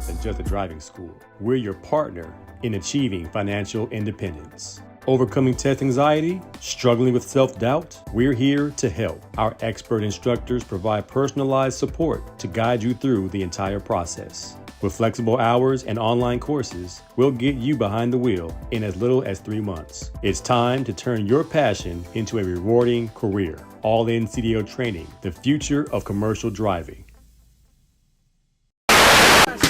than just a driving school. We're your partner in achieving financial independence. Overcoming test anxiety? Struggling with self-doubt? We're here to help. Our expert instructors provide personalized support to guide you through the entire process. With flexible hours and online courses, we'll get you behind the wheel in as little as 3 months. It's time to turn your passion into a rewarding career. All-in CDO training, the future of commercial driving.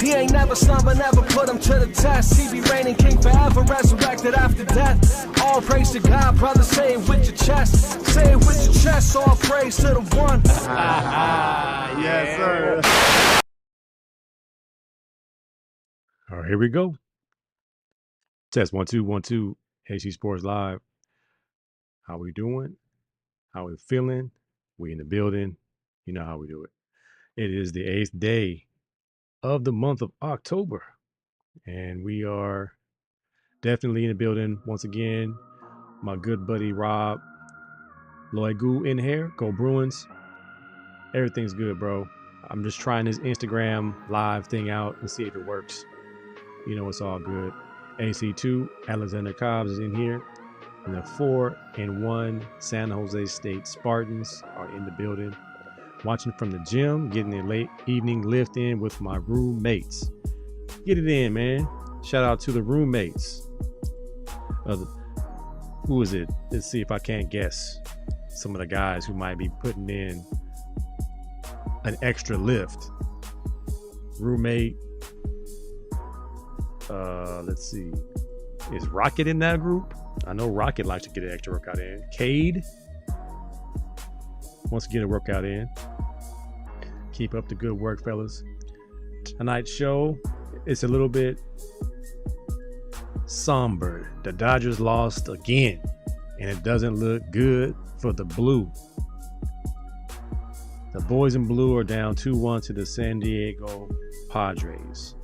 He ain't never slumber, never put him to the test. He be reigning king forever, resurrected after death. All praise to God, brother, say it with your chest. Say it with your chest, all praise to the one. Yes, sir. All right, here we go. Test 1 2 1 2. HC Sports Live. How we doing? How we feeling? We in the building. You know how we do it. It is the 8th day of the month of October, and we are definitely in the building once again. My good buddy Rob Loigu in here. Go Bruins. Everything's good, bro. I'm just trying this Instagram live thing out and see if it works. You know, it's all good. AC2 Alexander Cobbs is in here, and the 4-1 San Jose State Spartans are in the building. Watching from the gym, getting a late evening lift in with my roommates. Get it in, man. Shout out to the roommates. Who is it? Let's see if I can't guess. Some of the guys who might be putting in an extra lift. Roommate. Let's see. Is Rocket in that group? I know Rocket likes to get an extra workout in. Cade wants to get a workout in. Keep up the good work, fellas. Tonight's show, it's a little bit somber. The Dodgers lost again, and it doesn't look good for the blue. The boys in blue are down 2-1 to the San Diego Padres,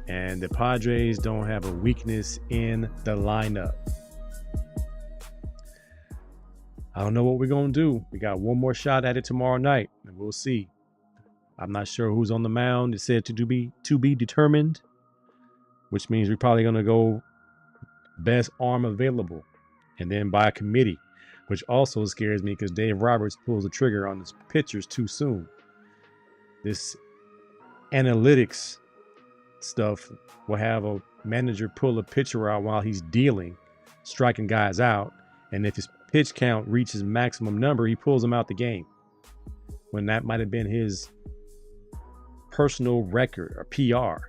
and the Padres don't have a weakness in the lineup. I don't know what we're going to do. We got one more shot at it tomorrow night, and we'll see. I'm not sure who's on the mound. It's said to be determined, which means we're probably going to go best arm available and then by a committee, which also scares me because Dave Roberts pulls the trigger on his pitchers too soon. This analytics stuff will have a manager pull a pitcher out while he's dealing, striking guys out, and if his pitch count reaches maximum number, he pulls him out the game, when that might have been his personal record or PR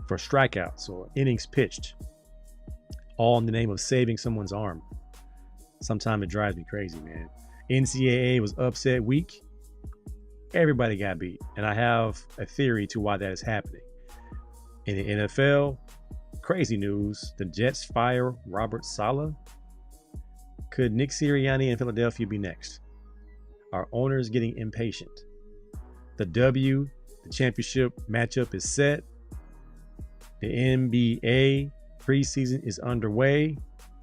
for strikeouts or innings pitched, all in the name of saving someone's arm. Sometimes it drives me crazy, man. NCAA was upset week. Everybody got beat, and I have a theory to why that is happening. In the NFL, crazy news: the Jets fire Robert Saleh. Could Nick Siriani in Philadelphia be next? Our owners getting impatient. The championship matchup is set. The NBA preseason is underway.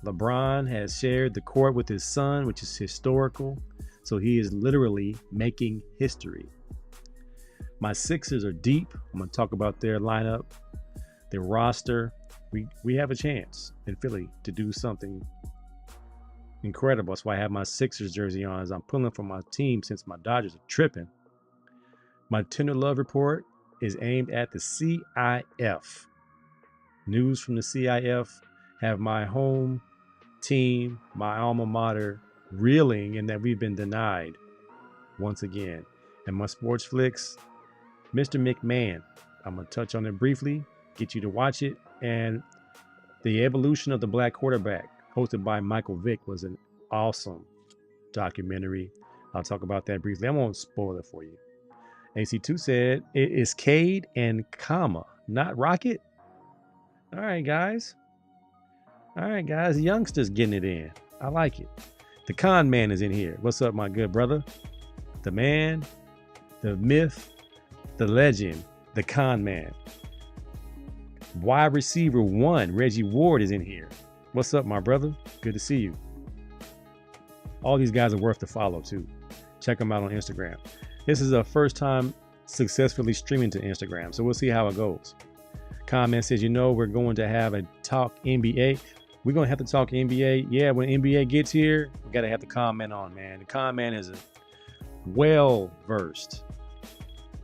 LeBron has shared the court with his son, which is historical. So he is literally making history. My Sixers are deep. I'm going to talk about their lineup, their roster. We have a chance in Philly to do something incredible. That's why I have my Sixers jersey on, as I'm pulling for my team since my Dodgers are tripping. My Tender Love report is aimed at the CIF. News from the CIF have my home team, my alma mater, reeling in that we've been denied once again. And my Sports Flix, Mr. McMahon. I'm going to touch on it briefly, get you to watch it. And the evolution of the black quarterback, hosted by Michael Vick, was an awesome documentary. I'll talk about that briefly. I won't spoil it for you. AC2 said it is Cade and comma, not Rocket. All right, guys. Youngsters getting it in. I like it. The con man is in here. What's up, my good brother? The man, the myth, the legend, the con man. Wide receiver 1, Reggie Ward, is in here. What's up, my brother? Good to see you. All these guys are worth the follow too. Check them out on Instagram. This is our first time successfully streaming to Instagram, so we'll see how it goes. comment says, we're going to have a talk NBA. We're going to have to talk NBA. Yeah, when NBA gets here, we got to have the comment on, man. The comment is a well-versed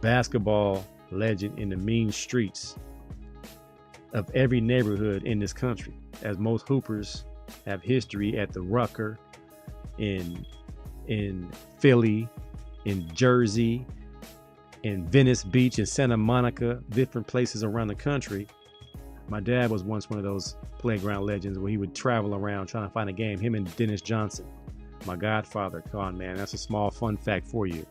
basketball legend in the mean streets of every neighborhood in this country, as most hoopers have history at the Rucker, in Philly, in Jersey, in Venice Beach, in Santa Monica, different places around the country. My dad was once one of those playground legends where he would travel around trying to find a game. Him and Dennis Johnson, my godfather. Come on, man, that's a small fun fact for you.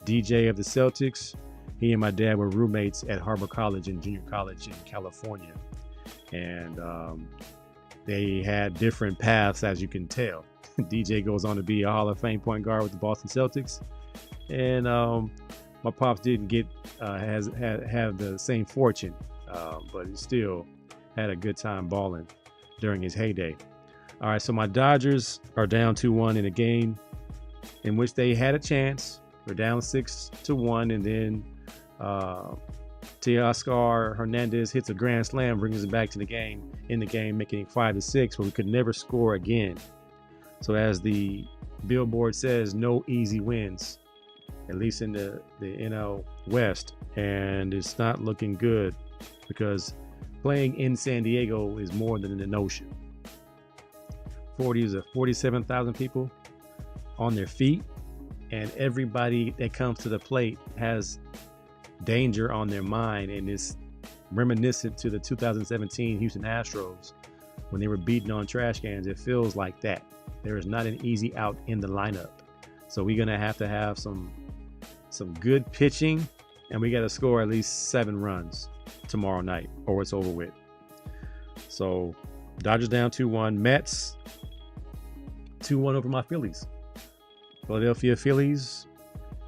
DJ of the Celtics, he and my dad were roommates at Harbor College and junior college in California. And they had different paths, as you can tell. DJ goes on to be a Hall of Fame point guard with the Boston Celtics. And my pops didn't get have the same fortune, but he still had a good time balling during his heyday. All right, so my Dodgers are down 2-1 in a game in which they had a chance. They're down 6-1, and then Teoscar Hernandez hits a grand slam, brings it back to the game, making it 5-6, where we could never score again. So as the billboard says, no easy wins, at least in the NL West, and it's not looking good because playing in San Diego is more than an ocean. 47,000 people on their feet, and everybody that comes to the plate has danger on their mind, and it's reminiscent to the 2017 Houston Astros when they were beating on trash cans. It feels like that. There is not an easy out in the lineup, so we're gonna have to have some good pitching, and we got to score at least 7 runs tomorrow night or it's over with. So Dodgers down 2-1. Mets 2-1 over my Phillies. Philadelphia Phillies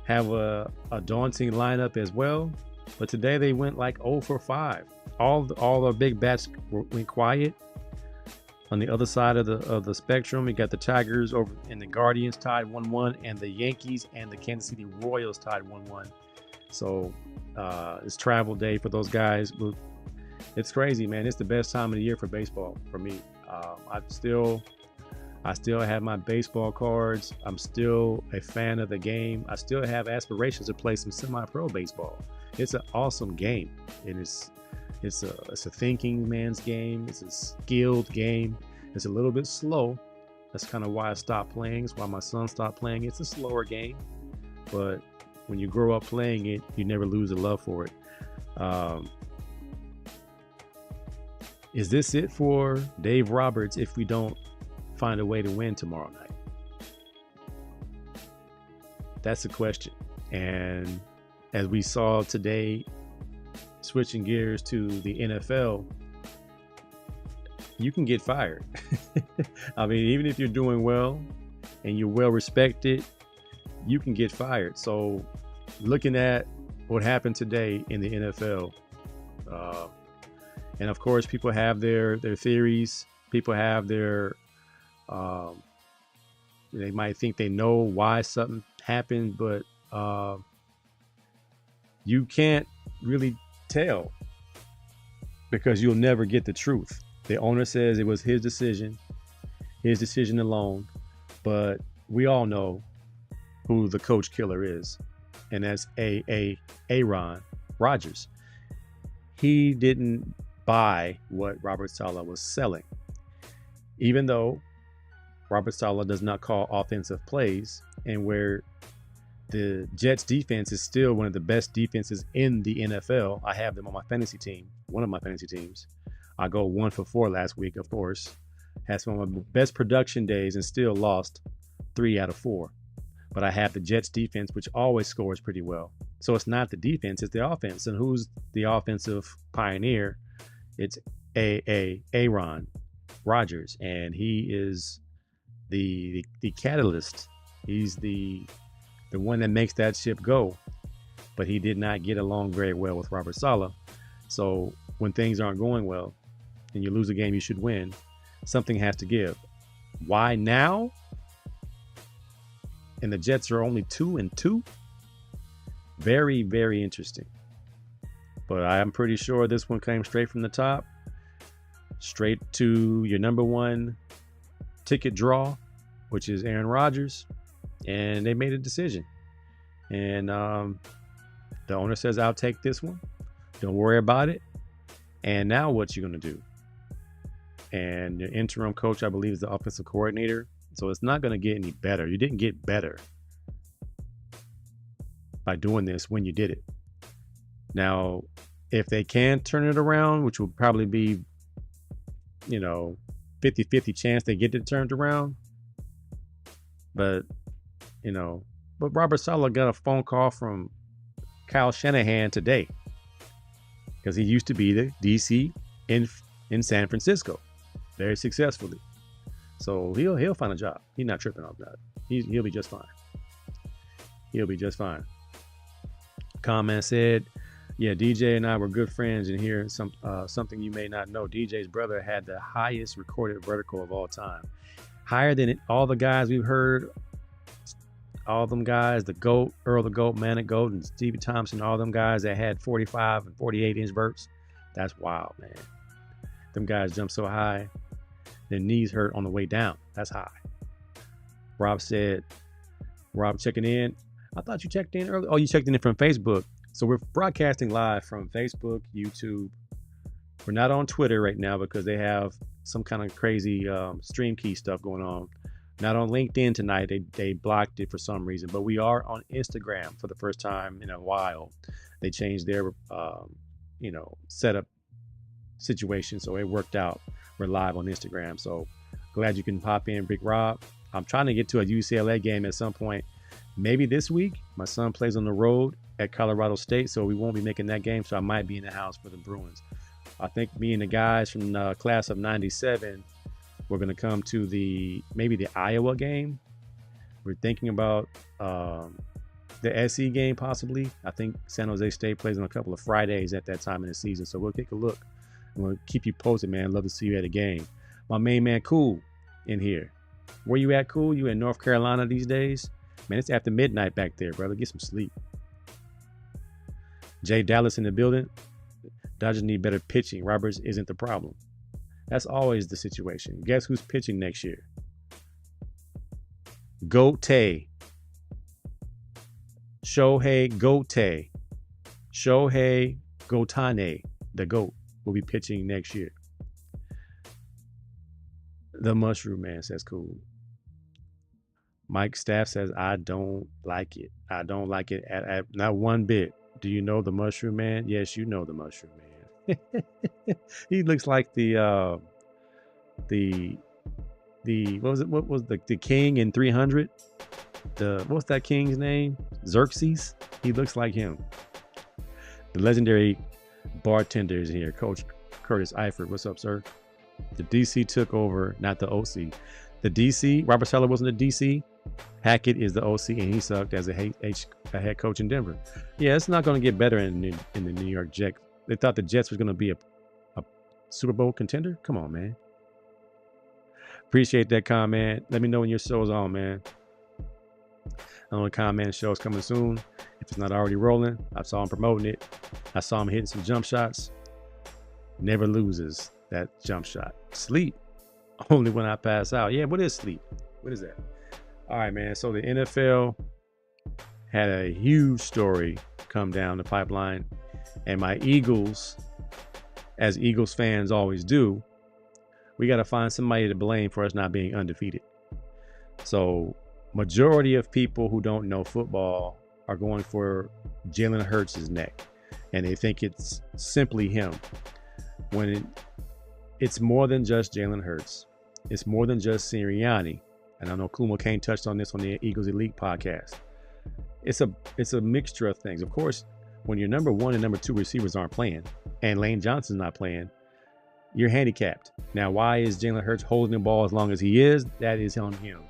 have a daunting lineup as well, but today they went like 0 for 5. All the big bats went quiet. On the other side of the spectrum, we got the Tigers over and the Guardians tied 1-1, and the Yankees and the Kansas City Royals tied 1-1. So it's travel day for those guys. It's crazy, man. It's the best time of the year for baseball for me. I still have my baseball cards. I'm still a fan of the game. I still have aspirations to play some semi-pro baseball. It's an awesome game, and it's a thinking man's game. It's a skilled game. It's a little bit slow. That's kind of why I stopped playing. It's why my son stopped playing. It's a slower game, but when you grow up playing it, you never lose the love for it. Is this it for Dave Roberts if we don't find a way to win tomorrow night? That's the question. And as we saw today, switching gears to the NFL, you can get fired. I mean, even if you're doing well and you're well respected, you can get fired. So looking at what happened today in the NFL, and of course people have their theories. People have their they might think they know why something happened, but you can't really tell because you'll never get the truth. The owner says it was his decision alone, but we all know who the coach killer is, and that's Aaron Rodgers. He didn't buy what Robert Saleh was selling, even though Robert Saleh does not call offensive plays, and where the Jets defense is still one of the best defenses in the NFL. I have them on my fantasy team, one of my fantasy teams. I go 1 for 4 last week, of course. Had some of my best production days and still lost 3 out of 4. But I have the Jets defense, which always scores pretty well. So it's not the defense, it's the offense. And who's the offensive pioneer? It's Aaron Rodgers, and he is the catalyst. He's the one that makes that ship go. But he did not get along very well with Robert Saleh. So when things aren't going well and you lose a game you should win, something has to give. Why now? And the Jets are only 2-2. Very, very interesting. But I am pretty sure this one came straight from the top, straight to your number one ticket draw, which is Aaron Rodgers. And they made a decision. And the owner says, I'll take this one. Don't worry about it. And now what you going to do? And the interim coach, I believe, is the offensive coordinator. So it's not going to get any better. You didn't get better by doing this when you did it. Now, if they can turn it around, which will probably be, 50-50 chance they get it turned around. But Robert Saleh got a phone call from Kyle Shanahan today, because he used to be the DC in San Francisco very successfully. So he'll find a job. He's not tripping off that. He'll be just fine. He'll be just fine. Comment said, yeah, DJ and I were good friends, and here something you may not know. DJ's brother had the highest recorded vertical of all time. Higher than all the guys we've heard. All them guys, the GOAT, Earl the GOAT, Man the GOAT, and Stevie Thompson, all them guys that had 45 and 48 inch verts. That's wild, man. Them guys jump so high, their knees hurt on the way down. That's high. Rob said, Rob checking in. I thought you checked in earlier. Oh, you checked in from Facebook. So we're broadcasting live from Facebook, YouTube. We're not on Twitter right now because they have some kind of crazy stream key stuff going on. Not on LinkedIn tonight. They blocked it for some reason, but we are on Instagram for the first time in a while. They changed their, setup situation, so it worked out. We're live on Instagram, so glad you can pop in, Big Rob. I'm trying to get to a UCLA game at some point, maybe this week. My son plays on the road at Colorado State, so we won't be making that game. So I might be in the house for the Bruins. I think me and the guys from the class of '97. We're going to come to maybe the Iowa game. We're thinking about the SC game possibly. I think San Jose State plays on a couple of Fridays at that time in the season. So we'll take a look. I'm going to keep you posted, man. Love to see you at a game. My main man, Cool, in here. Where you at, Cool? You in North Carolina these days? Man, it's after midnight back there, brother. Get some sleep. Jay Dallas in the building. Dodgers need better pitching. Roberts isn't the problem. That's always the situation. Guess who's pitching next year? Shohei Gotane, the GOAT, will be pitching next year. The Mushroom Man says cool. Mike Staff says, I don't like it. I don't like it at not one bit. Do you know the Mushroom Man? Yes, you know the Mushroom Man. He looks like the what was the king in 300? What's that king's name? Xerxes? He looks like him. The legendary bartender is here, Coach Curtis Eifert. What's up, sir? The DC took over, not the OC. The DC, Robert Saleh wasn't the DC. Hackett is the OC, and he sucked as a head coach in Denver. Yeah, it's not going to get better in the New York Jets. They thought the Jets was going to be a Super Bowl contender. Come on, man. Appreciate that comment. Let me know when your show's on, man. I know the comment show's coming soon. If it's not already rolling, I saw him promoting it. I saw him hitting some jump shots. Never loses that jump shot. Sleep. Only when I pass out. Yeah, what is sleep? What is that? All right, man. So the NFL had a huge story come down the pipeline. And my Eagles, as Eagles fans always do, we got to find somebody to blame for us not being undefeated. So majority of people who don't know football are going for Jalen Hurts' neck. And they think it's simply him. When it's more than just Jalen Hurts. It's more than just Siriani. And I know Kuma Kane touched on this on the Eagles Elite podcast. It's a mixture of things. Of course, when your number one and number two receivers aren't playing and Lane Johnson's not playing, you're handicapped. Now, why is Jalen Hurts holding the ball as long as he is? That is on him.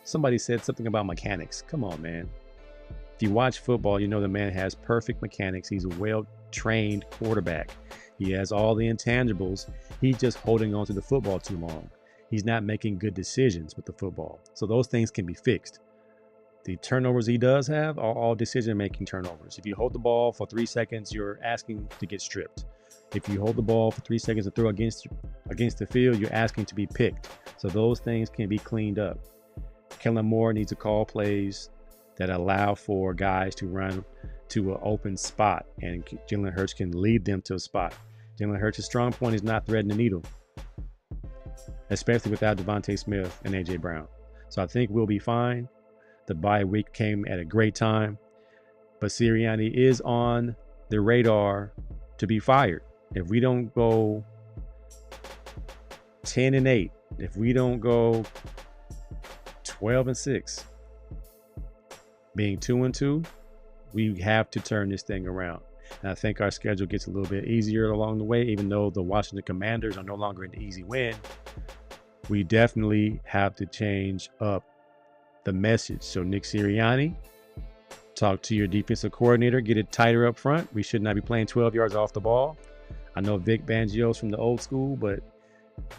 Somebody said something about mechanics. Come on, man. If you watch football, you know the man has perfect mechanics. He's a well-trained quarterback. He has all the intangibles. He's just holding on to the football too long. He's not making good decisions with the football. So those things can be fixed. the turnovers he does have are all decision-making turnovers. If you hold the ball for 3 seconds, you're asking to get stripped. If you hold the ball for 3 seconds and throw against the field, you're asking to be picked. So those things can be cleaned up. Kellen Moore needs to call plays that allow for guys to run to an open spot, and Jalen Hurts can lead them to a spot. Jalen Hurts' strong point is not threading the needle, especially without Devontae Smith and A.J. Brown. So I think we'll be fine. The bye week came at a great time, but Siriani is on the radar to be fired. If we don't go 10-8, if we don't go 12-6, being 2-2, we have to turn this thing around. And I think our schedule gets a little bit easier along the way, even though the Washington Commanders are no longer an easy win. We definitely have to change up the message. So Nick Siriani, talk to your defensive coordinator, get it tighter up front. We should not be playing 12 yards off the ball. I know Vick Bangios from the old school, but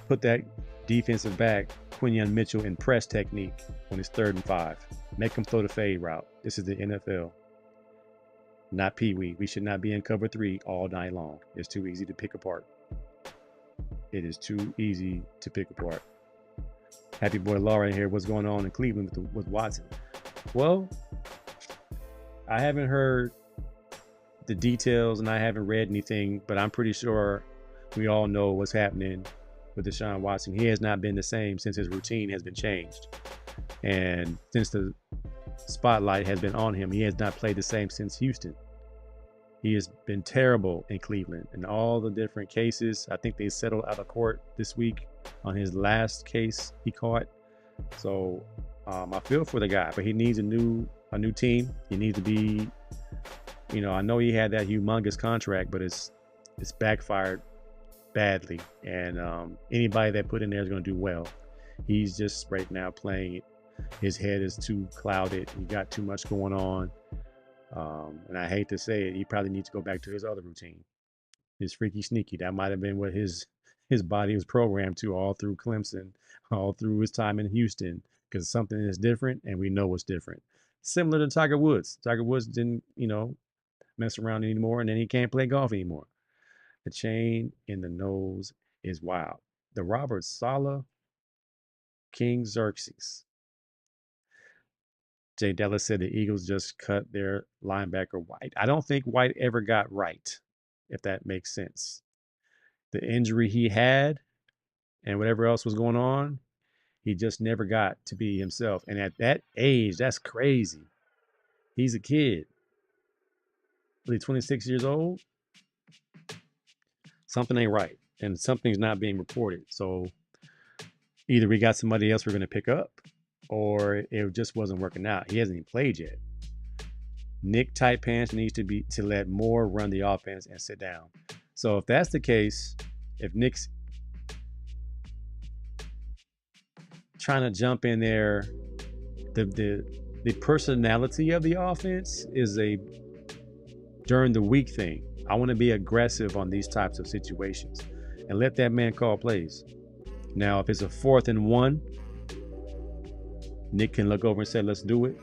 put that defensive back, Quinyon Mitchell, in press technique when it's 3rd and 5. Make him throw the fade route. This is the NFL, not Pee Wee. We should not be in cover 3 all night long. It's too easy to pick apart. It is too easy to pick apart. Happy boy Laura here. What's going on in Cleveland with Watson? Well, I haven't heard the details and I haven't read anything, but I'm pretty sure we all know what's happening with Deshaun Watson. He has not been the same since his routine has been changed. And since the spotlight has been on him, he has not played the same since Houston. He has been terrible in Cleveland in all the different cases. I think they settled out of court this week on his last case he caught. So I feel for the guy, but he needs a new team. He needs to be, I know he had that humongous contract, but it's backfired badly. And anybody that put in there is going to do well. He's just right now playing. His head is too clouded. He got too much going on. And I hate to say it, he probably needs to go back to his other routine. His freaky sneaky. That might have been what his body was programmed to all through Clemson, all through his time in Houston, because something is different and we know what's different. Similar to Tiger Woods. Tiger Woods didn't, mess around anymore, and then he can't play golf anymore. The chain in the nose is wild. The Robert Saleh, King Xerxes. Jay Dallas said the Eagles just cut their linebacker White. I don't think White ever got right, if that makes sense. The injury he had and whatever else was going on, he just never got to be himself. And at that age, that's crazy. He's a kid. Really 26 years old? Something ain't right. And something's not being reported. So either we got somebody else we're going to pick up, or it just wasn't working out. He hasn't even played yet. Nick Tight Pants needs to let Moore run the offense and sit down. So if that's the case, if Nick's trying to jump in there, the personality of the offense is a during the week thing. I want to be aggressive on these types of situations and let that man call plays. Now, if it's a 4th and 1, Nick can look over and say, let's do it.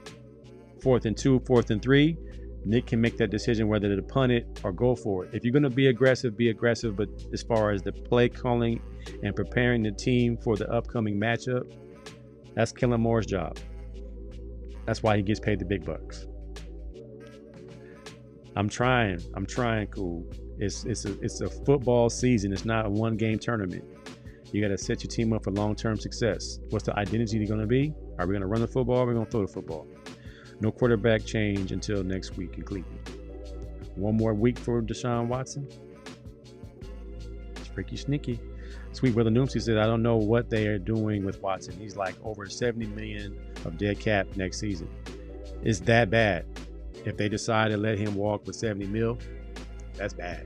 4th and 2, 4th and 3, Nick can make that decision whether to punt it or go for it. If you're going to be aggressive, be aggressive. But as far as the play calling and preparing the team for the upcoming matchup, that's Kellen Moore's job. That's why he gets paid the big bucks. I'm trying, cool. It's a football season. It's not a one-game tournament. You got to set your team up for long-term success. What's the identity going to be? Are we going to run the football or are we going to throw the football? No quarterback change until next week in Cleveland. One more week for Deshaun Watson. It's freaky sneaky. Sweet Brother Noomsy said, I don't know what they are doing with Watson. He's like over $70 million of dead cap next season. It's that bad. If they decide to let him walk with $70 million, that's bad.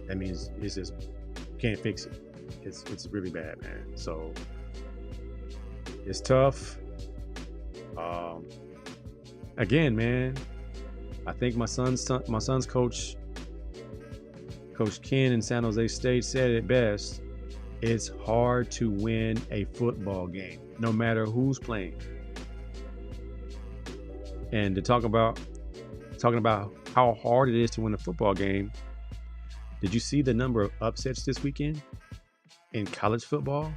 That means it's just can't fix it. It's really bad, man. So it's tough. Again, man, I think my son's coach, Coach Ken in San Jose State, said it best. It's hard to win a football game, no matter who's playing. And to talking about how hard it is to win a football game, did you see the number of upsets this weekend in college football?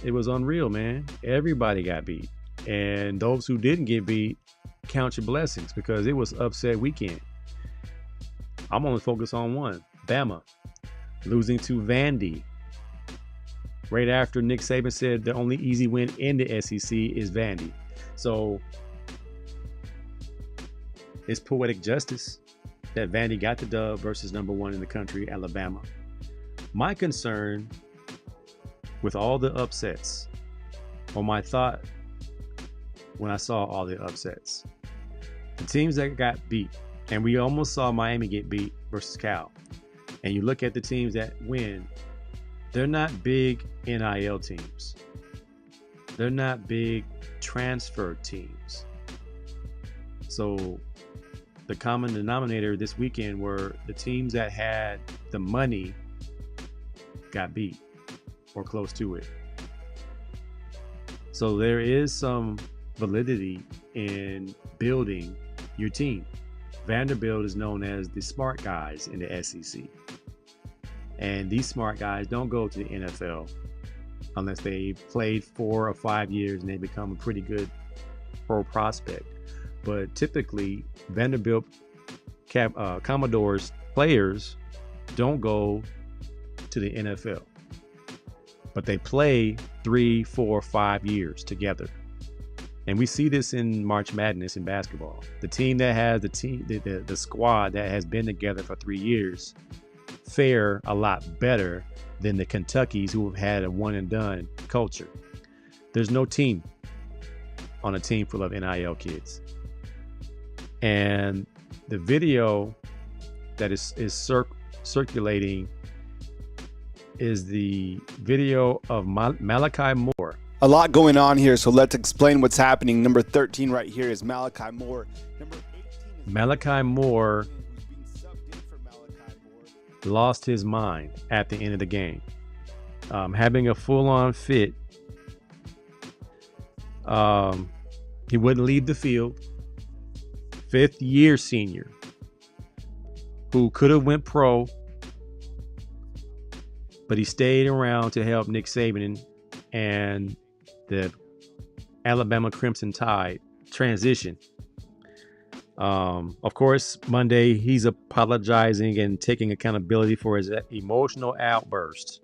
It was unreal, man. Everybody got beat. And those who didn't get beat, count your blessings, because it was upset weekend. I'm only focused on one. Bama losing to Vandy. Right after Nick Saban said the only easy win in the SEC is Vandy. So it's poetic justice that Vandy got the dub versus number one in the country, Alabama. My concern with all the upsets, or my thought when I saw all the upsets, the teams that got beat, and we almost saw Miami get beat versus Cal, and you look at the teams that win, they're not big NIL teams. They're not big transfer teams. So the common denominator this weekend were the teams that had the money got beat or close to it. So there is some validity in building your team. Vanderbilt is known as the smart guys in the SEC. And these smart guys don't go to the NFL unless they played 4 or 5 years and they become a pretty good pro prospect. But typically, Vanderbilt Commodores players don't go to the NFL, but they play 3, 4, 5 years together. And we see this in March Madness in basketball. The team that has the squad that has been together for 3 years fare a lot better than the Kentuckys who have had a one and done culture. There's no team on a team full of NIL kids. And the video that is circulating is the video of Malachi Moore. A lot going on here, so let's explain what's happening. Number 13 right here is Malachi Moore. Number 18 is Malachi Moore who's being subbed in for Malachi Moore. lost his mind at the end of the game. Having a full-on fit. He wouldn't leave the field. 5th year senior who could have went pro, but he stayed around to help Nick Saban and the Alabama Crimson Tide transition. Of course, Monday, he's apologizing and taking accountability for his emotional outburst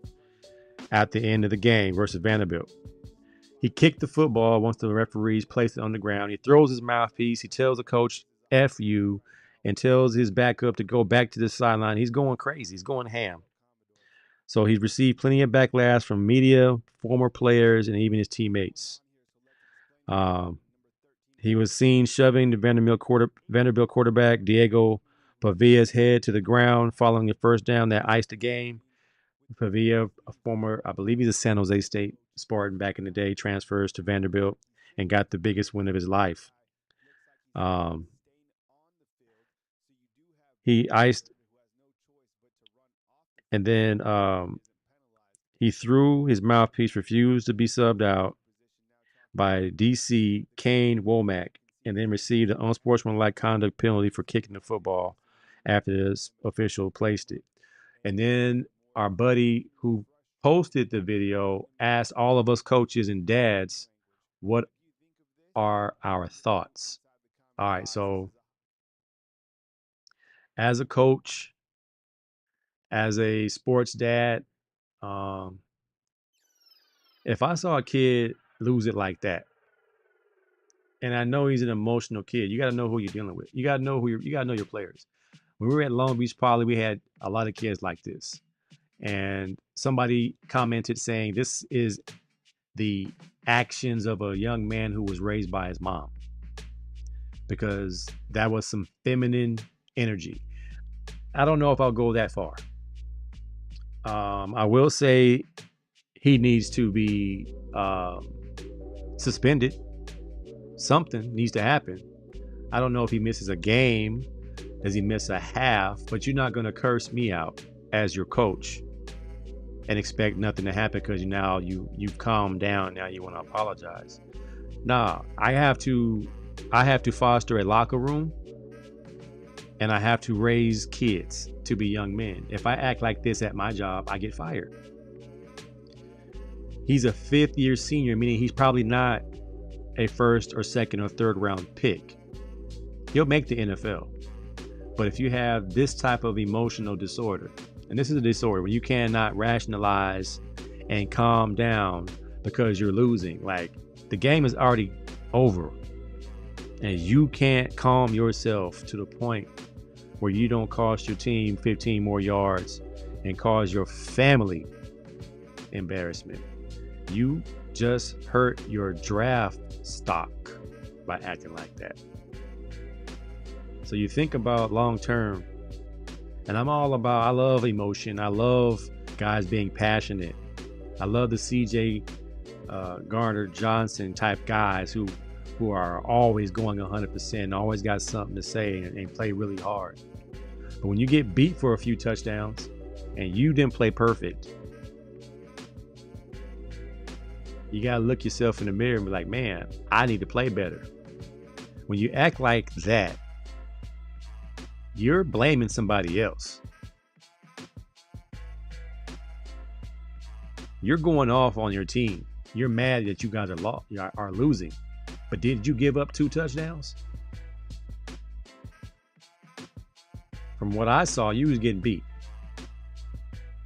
at the end of the game versus Vanderbilt. He kicked the football once the referees placed it on the ground. He throws his mouthpiece. He tells the coach, F you, and tells his backup to go back to the sideline. He's going crazy. He's going ham. So he's received plenty of backlash from media, former players, and even his teammates. He was seen shoving the Vanderbilt quarterback Diego Pavilla's head to the ground following a first down that iced the game. Pavilla, a former, I believe he's a San Jose State Spartan back in the day, transfers to Vanderbilt and got the biggest win of his life. He iced, and then he threw his mouthpiece, refused to be subbed out by DC Kane Womack, and then received an unsportsmanlike conduct penalty for kicking the football after this official placed it. And then our buddy who posted the video asked all of us coaches and dads, what are our thoughts? All right, so as a coach, as a sports dad, if I saw a kid lose it like that, and I know he's an emotional kid, you got to know who you're dealing with. You got to know you got to know your players. When we were at Long Beach Poly, we had a lot of kids like this, and somebody commented saying this is the actions of a young man who was raised by his mom, because that was some feminine energy. I don't know if I'll go that far. I will say he needs to be suspended. Something needs to happen. I don't know if he misses a game. Does he miss a half? But you're not going to curse me out as your coach and expect nothing to happen because now you've calmed down. Now you want to apologize. Nah, I have to I have to foster a locker room and I have to raise kids to be young men. If I act like this at my job, I get fired. He's a 5th-year senior, meaning he's probably not a 1st or 2nd or 3rd round pick. He'll make the NFL. But if you have this type of emotional disorder, and this is a disorder where you cannot rationalize and calm down because you're losing, like the game is already over and you can't calm yourself to the point where you don't cost your team 15 more yards and cause your family embarrassment. You just hurt your draft stock by acting like that. So you think about long term, and I love emotion. I love guys being passionate. I love the CJ Garner Johnson type guys who are always going 100%, always got something to say and play really hard. But when you get beat for a few touchdowns and you didn't play perfect, you got to look yourself in the mirror and be like, man, I need to play better. When you act like that, you're blaming somebody else. You're going off on your team. You're mad that you guys are losing. But did you give up 2 touchdowns? From what I saw, you was getting beat.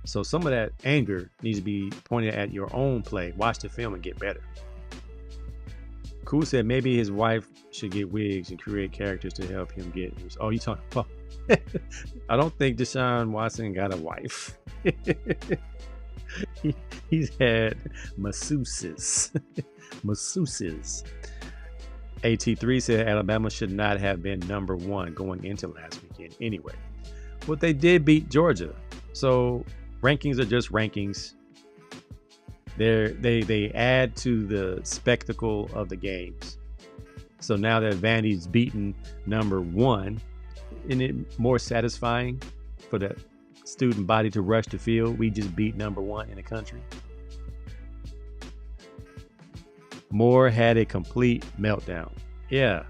So some of that anger needs to be pointed at your own play. Watch the film and get better. Cool said maybe his wife should get wigs and create characters to help him get. Oh, you talking? Oh. I don't think Deshaun Watson got a wife. He's had masseuses. Masseuses. AT3 said Alabama should not have been number 1 going into last weekend anyway. Well, they did beat Georgia. So rankings are just rankings. They add to the spectacle of the games. So now that Vandy's beaten number 1, isn't it more satisfying for the student body to rush the field? We just beat number 1 in the country. Moore had a complete meltdown. Yeah.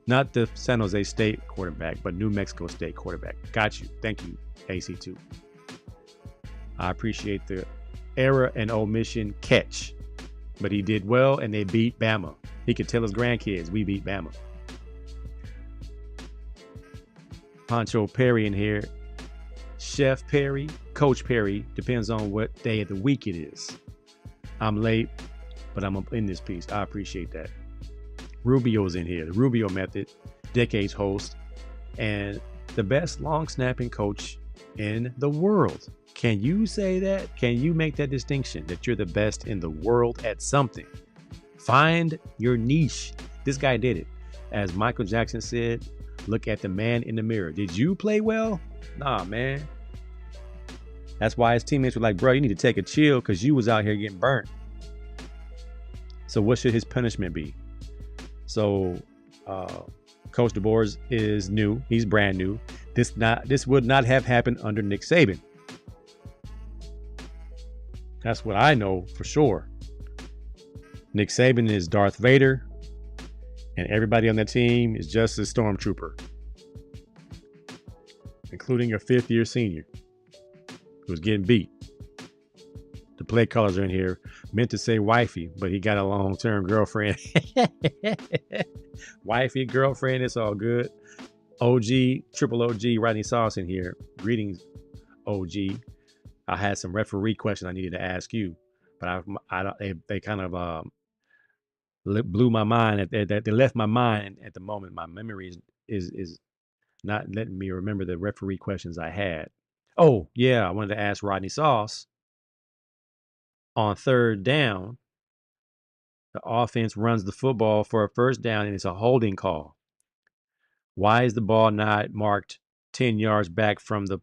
Not the San Jose State quarterback, but New Mexico State quarterback. Got you. Thank you, AC2. I appreciate the error and omission catch. But he did well, and they beat Bama. He could tell his grandkids, we beat Bama. Pancho Perry in here. Chef Perry, Coach Perry, depends on what day of the week it is. I'm late, but I'm in this piece. I appreciate that. Rubio's in here, the Rubio Method, decades host, and the best long snapping coach in the world. Can you say that? Can you make that distinction that you're the best in the world at something? Find your niche. This guy did it. As Michael Jackson said, look at the man in the mirror. Did you play well? Nah, man. That's why his teammates were like, bro, you need to take a chill because you was out here getting burnt. So what should his punishment be? So Coach DeBoer is new. He's brand new. This would not have happened under Nick Saban. That's what I know for sure. Nick Saban is Darth Vader, and everybody on that team is just a stormtrooper, including a 5th-year senior who's getting beat. The play callers are in here. Meant to say wifey, but he got a long-term girlfriend. Wifey, girlfriend, it's all good. OG, triple OG, Rodney Sauce in here. Greetings, OG. I had some referee questions I needed to ask you, but they kind of blew my mind. They left my mind at the moment. My memory is not letting me remember the referee questions I had. Oh, yeah, I wanted to ask Rodney Sauce. On 3rd down, the offense runs the football for a 1st down, and it's a holding call. Why is the ball not marked 10 yards back from the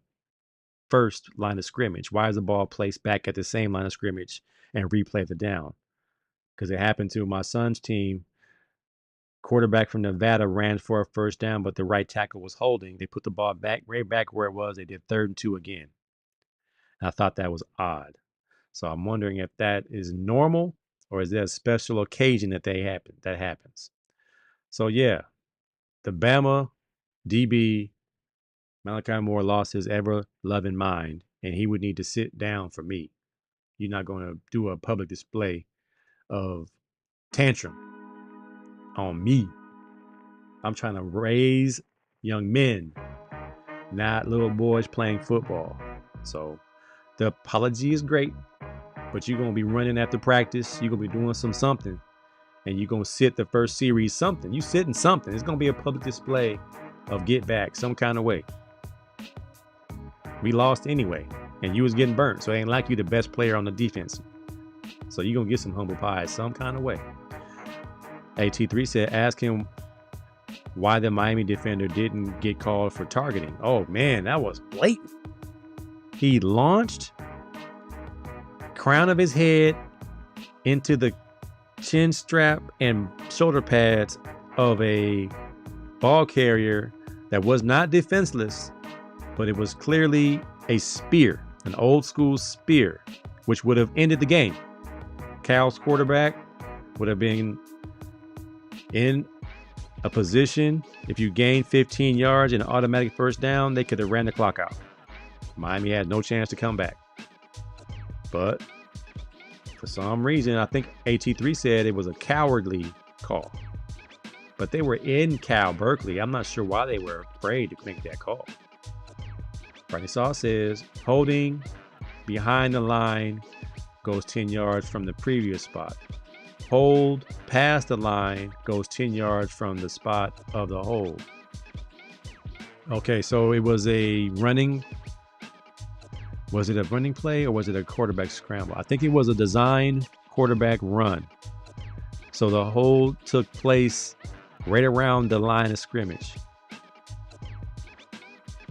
1st line of scrimmage? Why is the ball placed back at the same line of scrimmage and replay the down? Because it happened to my son's team. Quarterback from Nevada ran for a 1st down, but the right tackle was holding. They put the ball right back where it was. They did 3rd and 2 again. And I thought that was odd. So I'm wondering if that is normal or is there a special occasion that happens? So yeah, the Bama DB Malachi Moore lost his ever-loving mind, and he would need to sit down for me. You're not going to do a public display of tantrum on me. I'm trying to raise young men, not little boys playing football. So the apology is great, but you're going to be running after practice. You're going to be doing something, and you're going to sit the first series something. You sitting something. It's going to be a public display of get back some kind of way. We lost anyway, and you was getting burnt, so it ain't like you the best player on the defense. So you're going to get some humble pie some kind of way. AT3 said, ask him why the Miami defender didn't get called for targeting. Oh, man, that was blatant. He launched crown of his head into the chin strap and shoulder pads of a ball carrier that was not defenseless, but it was clearly a spear, an old school spear, which would have ended the game. Cal's quarterback would have been in a position, if you gained 15 yards and an automatic first down, they could have ran the clock out. Miami had no chance to come back. But for some reason, I think AT3 said it was a cowardly call. But they were in Cal Berkeley. I'm not sure why they were afraid to make that call. Friday Saw says, holding behind the line goes 10 yards from the previous spot. Hold past the line goes 10 yards from the spot of the hold. Okay, so it was a running. Was it a running play or was it a quarterback scramble? I think it was a design quarterback run. So the hold took place right around the line of scrimmage.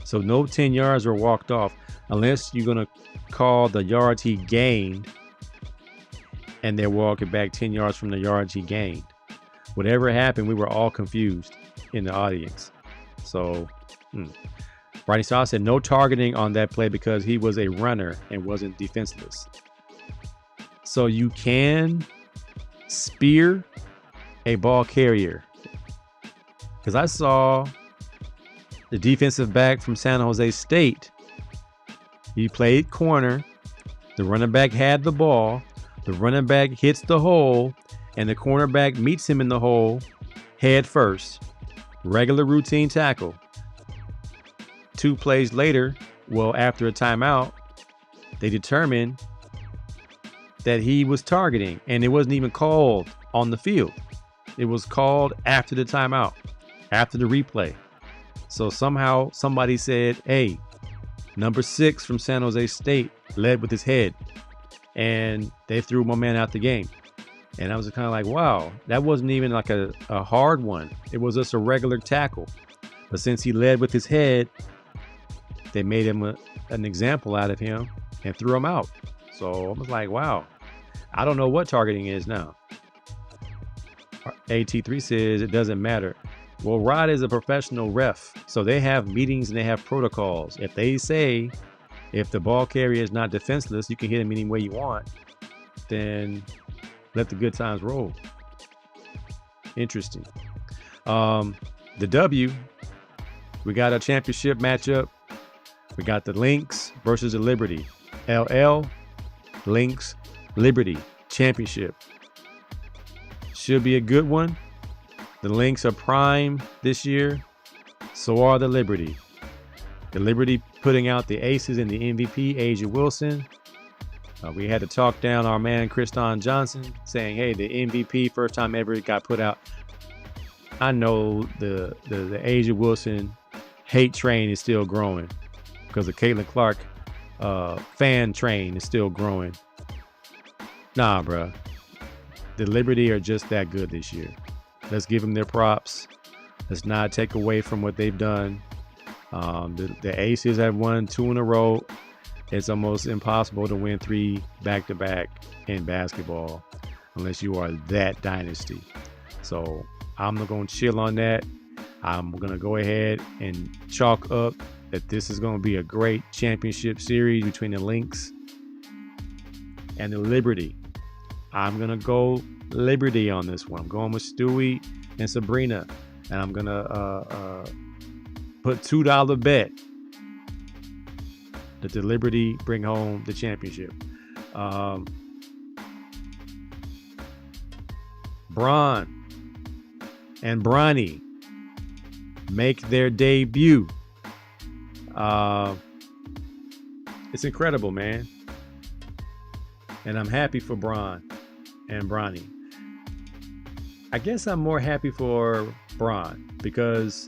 So no 10 yards were walked off unless you're going to call the yards he gained and they're walking back 10 yards from the yards he gained. Whatever happened, we were all confused in the audience. So, Rodney Saw said no targeting on that play because he was a runner and wasn't defenseless. So you can spear a ball carrier. Because I saw the defensive back from San Jose State. He played corner. The running back had the ball. The running back hits the hole, and the cornerback meets him in the hole head first. Regular routine tackle. 2 plays later, well, after a timeout, they determined that he was targeting, and it wasn't even called on the field. It was called after the timeout, after the replay. So somehow somebody said, hey, number 6 from San Jose State led with his head. And they threw my man out the game. And I was kind of like, wow, that wasn't even like a hard one. It was just a regular tackle. But since he led with his head, they made him an example out of him and threw him out. So I was like, wow, I don't know what targeting is now. AT3 says it doesn't matter. Well, Rod is a professional ref, so they have meetings and they have protocols. If they say if the ball carrier is not defenseless, you can hit him any way you want, then let the good times roll. Interesting. The W, we got a championship matchup. We got the Lynx versus the Liberty. LL, Lynx, Liberty championship. Should be a good one. The Lynx are prime this year. So are the Liberty. The Liberty putting out the aces and the MVP, Asia Wilson. We had to talk down our man, Kriston Johnson, saying, hey, the MVP, first time ever it got put out. I know the Asia Wilson hate train is still growing because the Caitlin Clark fan train is still growing. Nah, bro. The Liberty are just that good this year. Let's give them their props. Let's not take away from what they've done. The Aces have won 2 in a row. It's almost impossible to win 3 back-to-back in basketball unless you are that dynasty. So I'm not going to chill on that. I'm going to go ahead and chalk up that this is going to be a great championship series between the Lynx and the Liberty. I'm going to go Liberty on this one. I'm going with Stewie and Sabrina. And I'm going to put $2 bet that the Liberty bring home the championship. Bron and Bronny make their debut. It's incredible, man. And I'm happy for Bron and Bronny. I guess I'm more happy for Bron because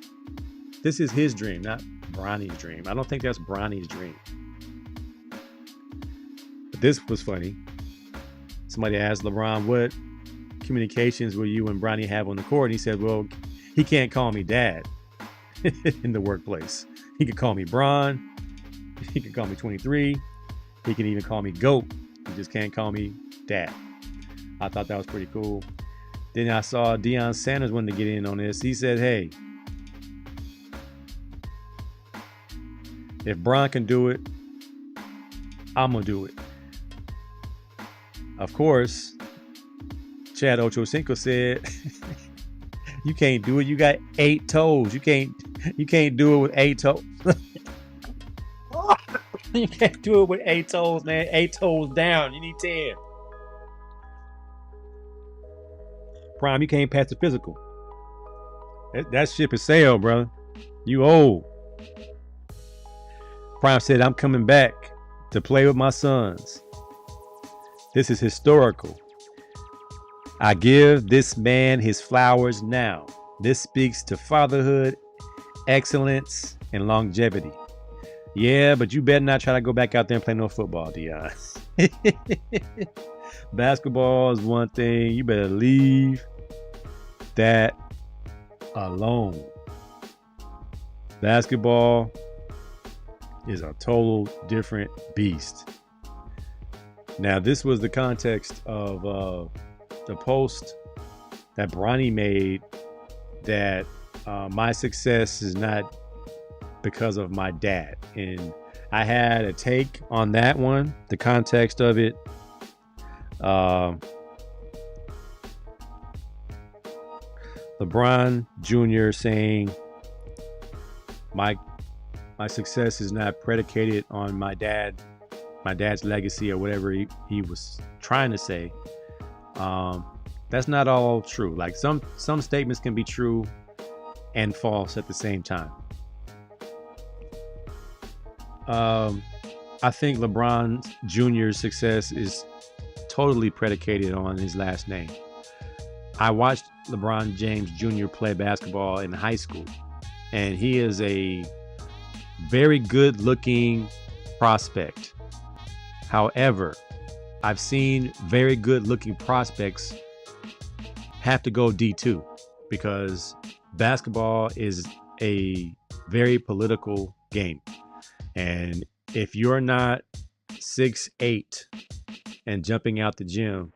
this is his dream, not Bronny's dream. I don't think that's Bronny's dream. But this was funny. Somebody asked LeBron, what communications will you and Bronny have on the court? And he said, well, he can't call me dad in the workplace. He could call me Bron. He could call me 23. He can even call me GOAT. He just can't call me dad. I thought that was pretty cool. Then I saw Deion Sanders wanted to get in on this. He said, hey, if Bron can do it, I'm going to do it. Of course, Chad Ochocinco said, you can't do it. You got 8 toes. You can't do it with 8 toes. You can't do it with 8 toes, man. 8 toes down. You need 10. Prime, you can't pass the physical. That ship is sailed, brother. You old. Prime said, I'm coming back to play with my sons. This is historical. I give this man his flowers now. This speaks to fatherhood, excellence, and longevity. Yeah, but you better not try to go back out there and play no football, Deion. Basketball is one thing. You better leave that alone. Basketball is a total different beast. Now, this was the context of the post that Bronny made that my success is not because of my dad. And I had a take on that one, the context of it. LeBron Jr. saying my success is not predicated on my dad's legacy or whatever he was trying to say. That's not all true. Like some statements can be true and false at the same time. I think LeBron Jr.'s success is totally predicated on his last name. I watched LeBron James Jr. play basketball in high school, and he is a very good looking prospect. However, I've seen very good looking prospects have to go D2 because basketball is a very political game. And if you're not 6'8" and jumping out the gym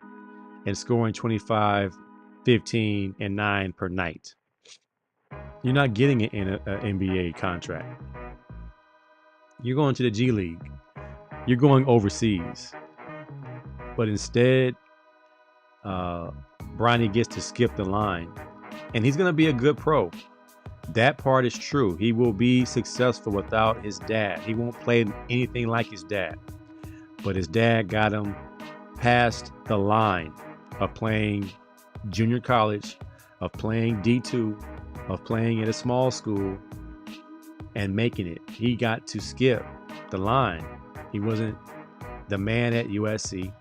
and scoring 25, 15, and 9 per night, you're not getting it in an NBA contract. You're going to the G League. You're going overseas. But instead, Bronny gets to skip the line. And he's going to be a good pro. That part is true. He will be successful without his dad. He won't play anything like his dad. But his dad got him past the line of playing junior college, of playing D2, of playing at a small school, and making it. He got to skip the line. He wasn't the man at USC.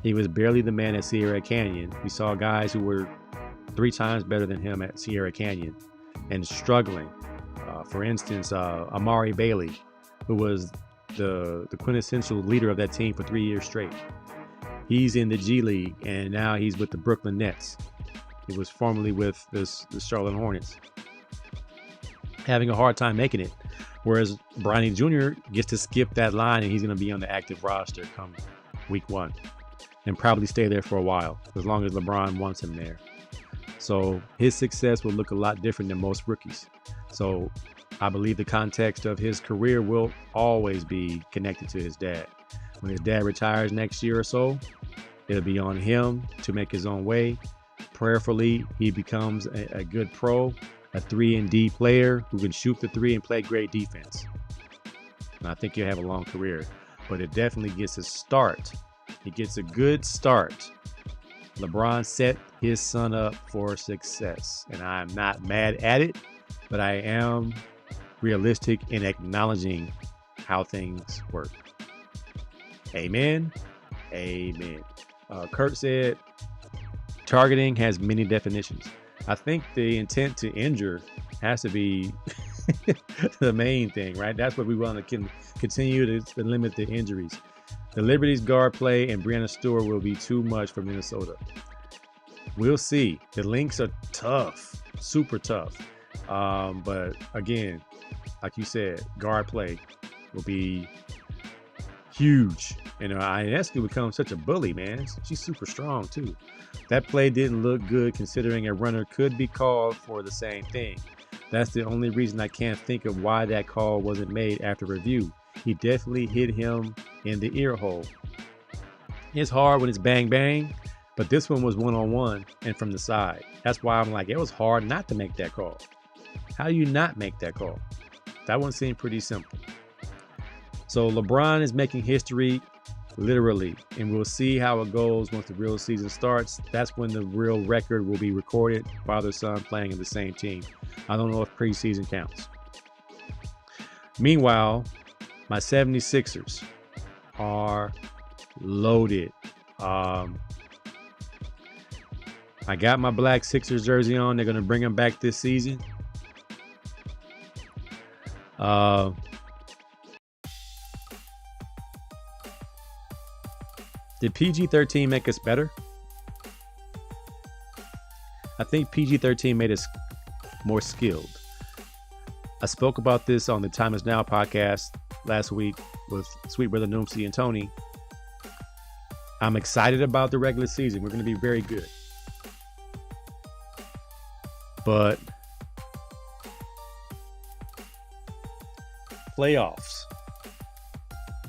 He was barely the man at Sierra Canyon. We saw guys who were 3 times better than him at Sierra Canyon and struggling. For instance, Amari Bailey, who was the quintessential leader of that team for 3 years straight. He's in the G League, and now he's with the Brooklyn Nets. He was formerly with the Charlotte Hornets. Having a hard time making it. Whereas Bronny Jr. gets to skip that line, and he's going to be on the active roster come week 1 and probably stay there for a while, as long as LeBron wants him there. So his success will look a lot different than most rookies. So I believe the context of his career will always be connected to his dad. When his dad retires next year or so, It'll be on him to make his own way. Prayerfully, he becomes a good pro, a 3-and-D player who can shoot the 3 and play great defense. And I think he'll have a long career, but it definitely gets a start. He gets a good start. LeBron set his son up for success, and I'm not mad at it, but I am realistic in acknowledging how things work. Amen. Amen. Kurt said, targeting has many definitions. I think the intent to injure has to be the main thing, right? That's what we want to continue to limit the injuries. The Liberty's guard play and Breanna Stewart will be too much for Minnesota. We'll see. The Lynx are tough, super tough. But again, like you said, guard play will be huge. And Ionescu becomes such a bully, man. She's super strong too. That play didn't look good considering a runner could be called for the same thing. That's the only reason I can't think of why that call wasn't made after review. He definitely hit him in the ear hole. It's hard when it's bang bang, but this one was one-on-one and from the side. That's why I'm like, it was hard not to make that call. How do you not make that call? That one seemed pretty simple. So LeBron is making history literally, and we'll see how it goes once the real season starts. That's when the real record will be recorded, father-son playing in the same team. I don't know if preseason counts. Meanwhile, my 76ers are loaded. I got my black Sixers jersey on. They're going to bring them back this season. Did PG-13 make us better? I think PG-13 made us more skilled. I spoke about this on the Time Is Now podcast last week with Sweet Brother Noomsy and Tony. I'm excited about the regular season. We're going to be very good. But playoffs.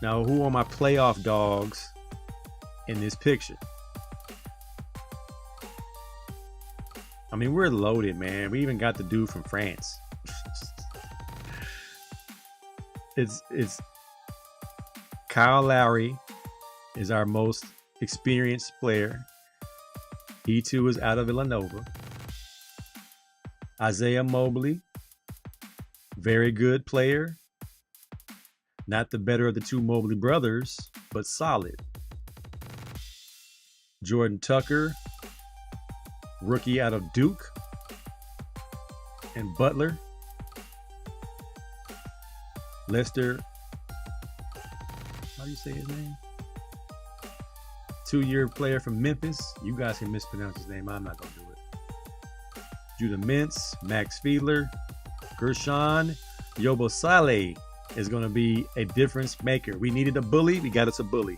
Now, who are my playoff dogs in this picture? I mean, we're loaded, man. We even got the dude from France. It's Kyle Lowry is our most experienced player. He too is out of Villanova. Isaiah Mobley, very good player. Not the better of the two Mobley brothers, but solid. Jordan Tucker, rookie out of Duke. And Butler. Lester, how do you say his name? 2-year player from Memphis. You guys can mispronounce his name. I'm not going to do it. Judah Mintz, Max Fiedler, Gershon Yabusele is going to be a difference maker. We needed a bully. We got us a bully.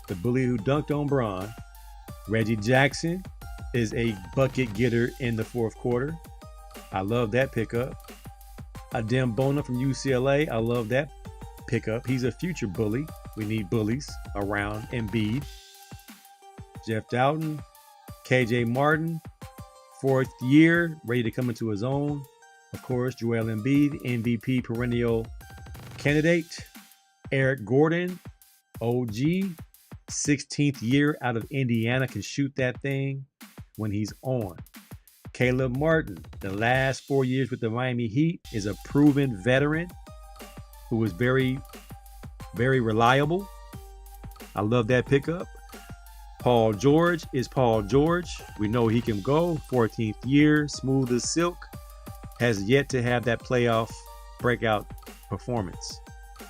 The bully who dunked on Bron. Reggie Jackson is a bucket getter in the fourth quarter. I love that pickup. Adem Bona from UCLA. I love that pickup. He's a future bully. We need bullies around Embiid. Jeff Doughton, KJ Martin, 4th year, ready to come into his own. Of course, Joel Embiid, MVP perennial candidate. Eric Gordon, OG, 16th year out of Indiana, can shoot that thing when he's on. Caleb Martin, the last 4 years with the Miami Heat, is a proven veteran who is very, very reliable. I love that pickup. Paul George is Paul George. We know he can go. 14th year, smooth as silk. Has yet to have that playoff breakout performance.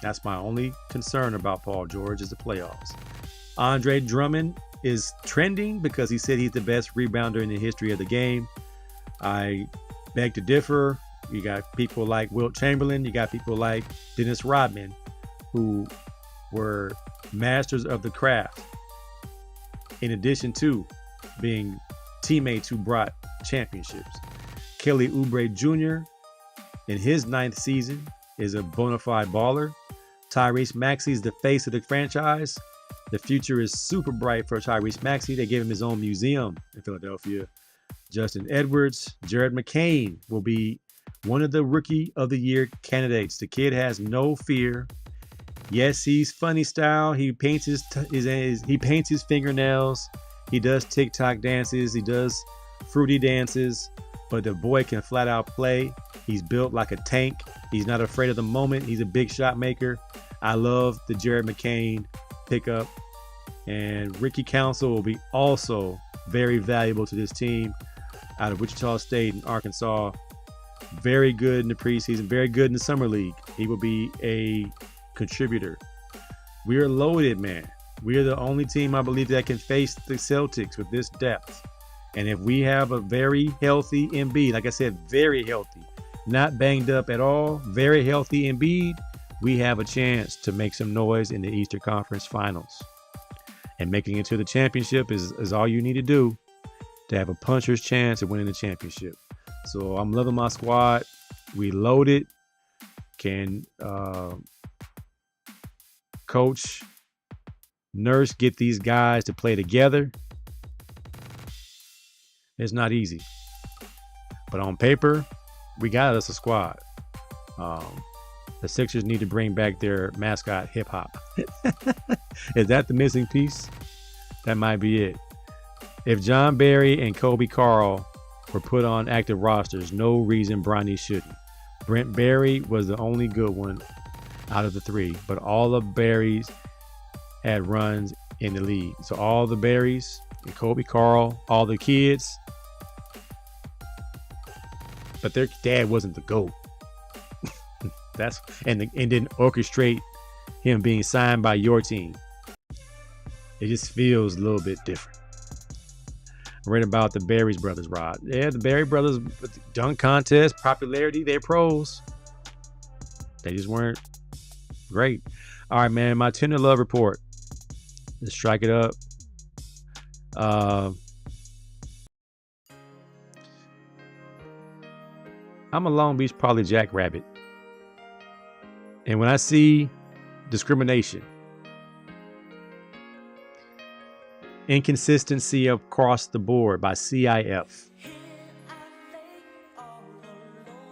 That's my only concern about Paul George is the playoffs. Andre Drummond is trending because he said he's the best rebounder in the history of the game. I beg to differ. You got people like Wilt Chamberlain. You got people like Dennis Rodman, who were masters of the craft, in addition to being teammates who brought championships. Kelly Oubre Jr. in his 9th season is a bona fide baller. Tyrese Maxey is the face of the franchise. The future is super bright for Tyrese Maxey. They gave him his own museum in Philadelphia. Justin Edwards, Jared McCain will be one of the Rookie of the Year candidates. The kid has no fear. Yes, he's funny style. He paints his fingernails. He does TikTok dances. He does fruity dances. But the boy can flat out play. He's built like a tank. He's not afraid of the moment. He's a big shot maker. I love the Jared McCain pickup. And Ricky Council will be also very valuable to this team out of Wichita State and Arkansas. Very good in the preseason. Very good in the summer league. He will be a contributor. We are loaded, man. We are the only team, I believe, that can face the Celtics with this depth. And if we have a very healthy Embiid, like I said, very healthy, not banged up at all, very healthy Embiid, we have a chance to make some noise in the Eastern Conference Finals. And making it to the championship is all you need to do to have a puncher's chance of winning the championship. So I'm loving my squad. We loaded. Can Coach Nurse get these guys to play together? It's not easy. But on paper, we got us a squad. The Sixers need to bring back their mascot, Hip Hop. Is that the missing piece? That might be it. If John Barry and Kobe Carl were put on active rosters, no reason Bronny shouldn't. Brent Barry was the only good one out of the three, but all the Barrys had runs in the league. So all the Barrys and Kobe Carl, all the kids, but their dad wasn't the GOAT. And didn't orchestrate him being signed by your team. It just feels a little bit different. I read about the Barry brothers, Rod. Yeah, the Barry brothers, dunk contest, popularity, they're pros. They just weren't great. All right, man, my tender love report. Let's strike it up. I'm a Long Beach Poly Jackrabbit. And when I see discrimination, inconsistency across the board by CIF,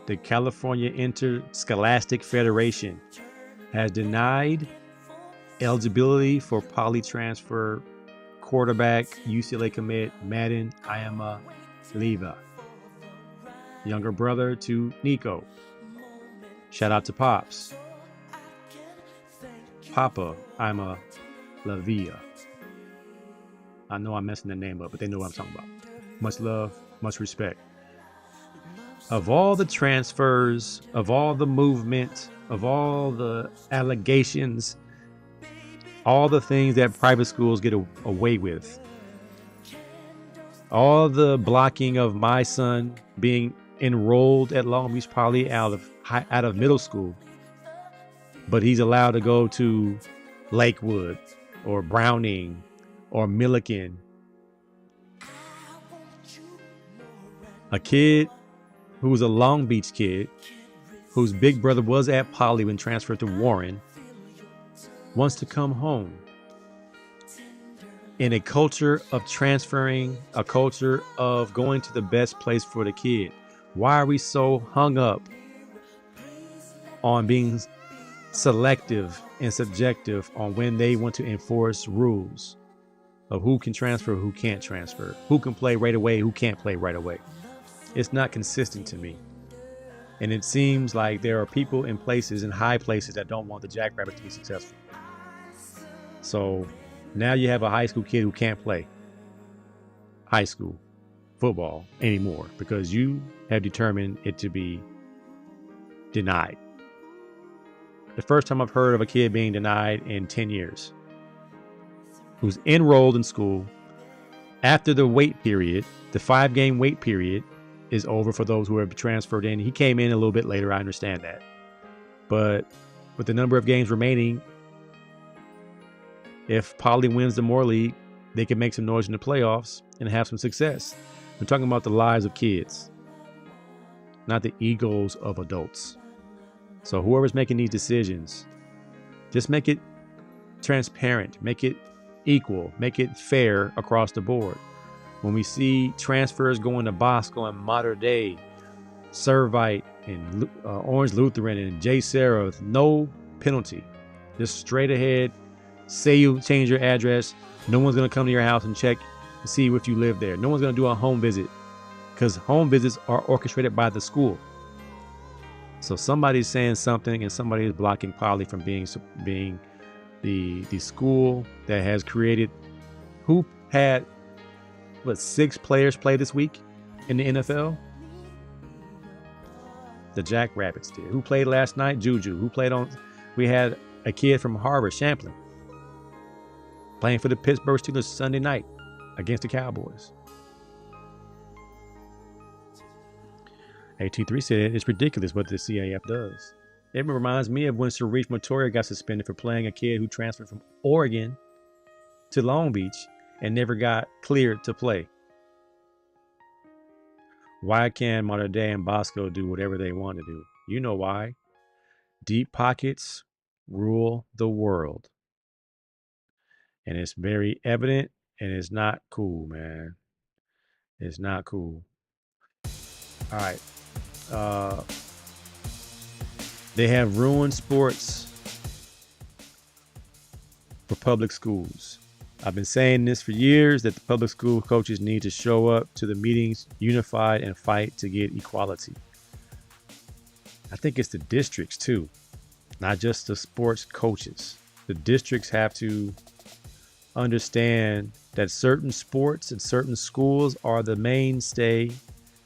the California Interscholastic Federation has denied eligibility for poly transfer quarterback UCLA commit Madden Ayama Leva, younger brother to Nico. Shout out to Pops. Papa Ayama Lavia. I know I'm messing the name up, but they know what I'm talking about. Much love, much respect. Of all the transfers, of all the movement, of all the allegations, all the things that private schools get away with, all the blocking of my son being enrolled at Long Beach Poly out of middle school, but he's allowed to go to Lakewood or Browning or Milliken. A kid who was a Long Beach kid, whose big brother was at Poly when transferred to Warren, wants to come home. In a culture of transferring, a culture of going to the best place for the kid. Why are we so hung up on being selective and subjective on when they want to enforce rules of who can transfer, who can't transfer, who can play right away, who can't play right away? It's not consistent to me. And it seems like there are people in places, in high places, that don't want the Jackrabbits to be successful. So now you have a high school kid who can't play high school football anymore because you have determined it to be denied. The first time I've heard of a kid being denied in 10 years who's enrolled in school after the wait period, the 5-game wait period is over for those who have transferred in. He came in a little bit later. I understand that. But with the number of games remaining, if Poly wins the Moore League, they can make some noise in the playoffs and have some success. We're talking about the lives of kids, not the egos of adults. So whoever's making these decisions, just make it transparent, make it equal, make it fair across the board. When we see transfers going to Bosco and Mater Dei, Servite and Orange Lutheran and J. Sarah, no penalty, just straight ahead. Say you change your address, no one's going to come to your house and check to see if you live there. No one's going to do a home visit because home visits are orchestrated by the school. So somebody's saying something and somebody is blocking Poly from being the school that has created, who had 6 players play this week in the NFL? The Jackrabbits did. Who played last night? Juju. Who played on? We had a kid from Harvard, Champlin, playing for the Pittsburgh Steelers Sunday night against the Cowboys. AT3 said it's ridiculous what the CAF does. It reminds me of when Sharif Montoya got suspended for playing a kid who transferred from Oregon to Long Beach and never got cleared to play. Why can Mater Dei and Bosco do whatever they want to do? You know why. Deep pockets rule the world. And it's very evident, and it's not cool, man. It's not cool. All right. They have ruined sports for public schools. I've been saying this for years, that the public school coaches need to show up to the meetings unified and fight to get equality. I think it's the districts too, not just the sports coaches. The districts have to understand that certain sports and certain schools are the mainstay,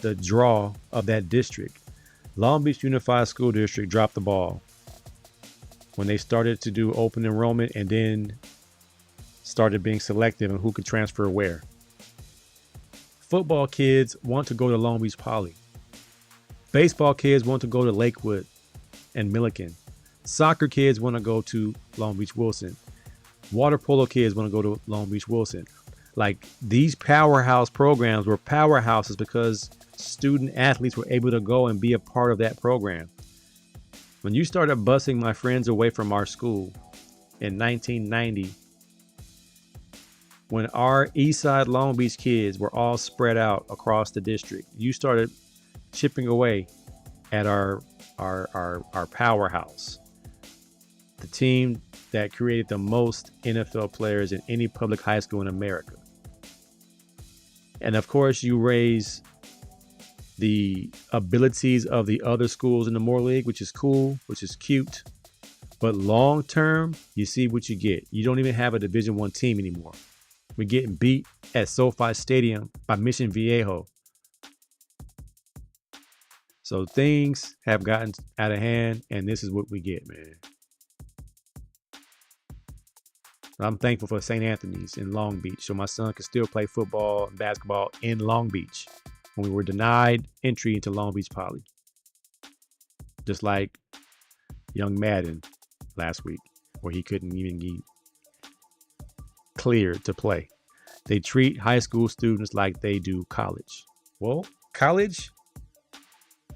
the draw of that district. Long Beach Unified School District dropped the ball when they started to do open enrollment and then started being selective on who could transfer where. Football kids want to go to Long Beach Poly. Baseball kids want to go to Lakewood and Milliken. Soccer kids want to go to Long Beach Wilson. Water polo kids want to go to Long Beach Wilson. Like, these powerhouse programs were powerhouses because student athletes were able to go and be a part of that program. When you started busing my friends away from our school in 1990, when our Eastside Long Beach kids were all spread out across the district, you started chipping away at our powerhouse, the team that created the most NFL players in any public high school in America. And of course, you raise the abilities of the other schools in the Moore League, which is cool, which is cute. But long term, you see what you get. You don't even have a Division I team anymore. We're getting beat at SoFi Stadium by Mission Viejo. So things have gotten out of hand, and this is what we get, man. I'm thankful for St. Anthony's in Long Beach, so my son could still play football and basketball in Long Beach when we were denied entry into Long Beach Poly. Just like young Madden last week, where he couldn't even get cleared to play. They treat high school students like they do college. Well, college,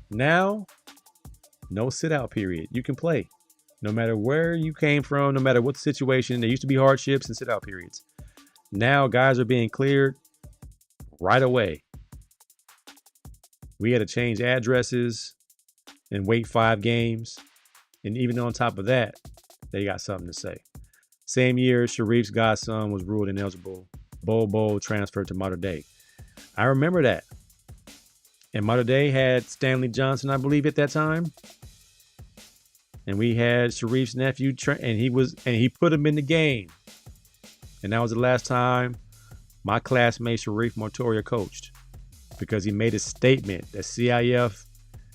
now, no sit-out period. You can play. No matter where you came from, no matter what situation, there used to be hardships and sit-out periods. Now guys are being cleared right away. We had to change addresses and wait 5 games. And even on top of that, they got something to say. Same year, Sharif's godson was ruled ineligible. Bobo transferred to Mater Dei. I remember that. And Mater Dei had Stanley Johnson, I believe, at that time. And we had Sharif's nephew, and he put him in the game. And that was the last time my classmate Sharif Montoya coached, because he made a statement that CIF